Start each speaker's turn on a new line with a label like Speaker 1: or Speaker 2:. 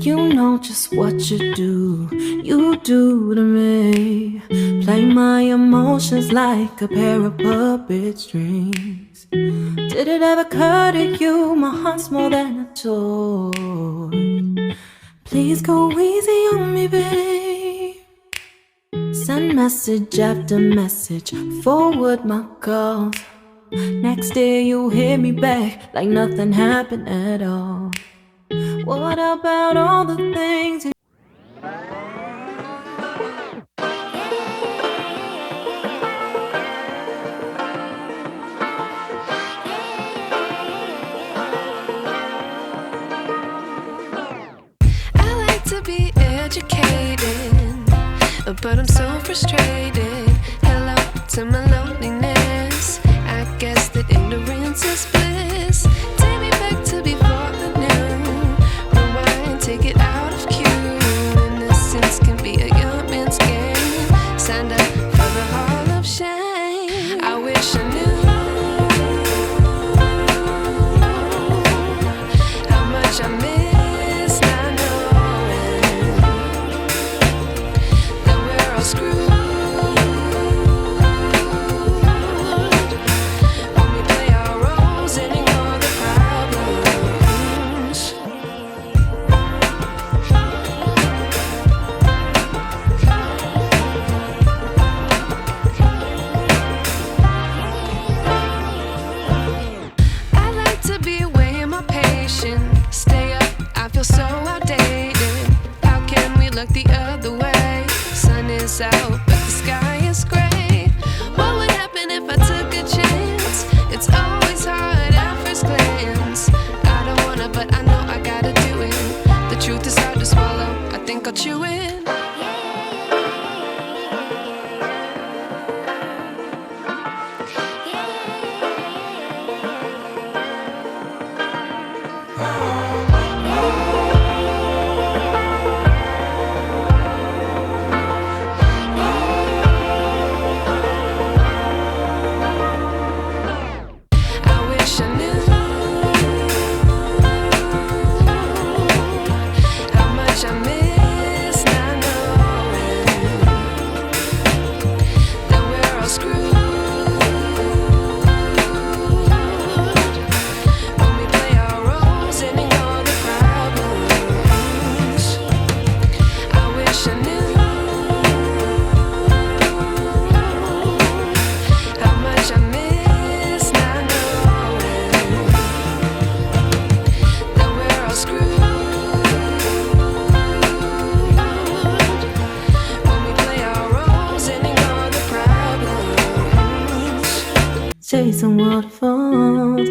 Speaker 1: You know just what you do to me. Play my emotions like a pair of puppet strings. Did it ever occur to you my heart's more than a toy? Please go easy on me, babe. Send message after message, forward my calls. Next day you hit me back like nothing happened at all. What about all the things
Speaker 2: I like to be educated, but I'm so frustrated. Hello to my loneliness. I guess that ignorance is bliss. Take me back to before I knew. Rewind, take it out of cue. Innocence can be a young man's game. Signed up for the hall of shame. I wish I knew how much I miss not knowing that we're all screwed. Stay up, I feel so outdated. How can we look the other way? Sun is out, but the sky is gray. What would happen if I took a chance? It's always hard at first glance. I don't wanna, but I know I gotta do it. The truth is hard to swallow, I think I'll chew it.
Speaker 1: chasing waterfalls.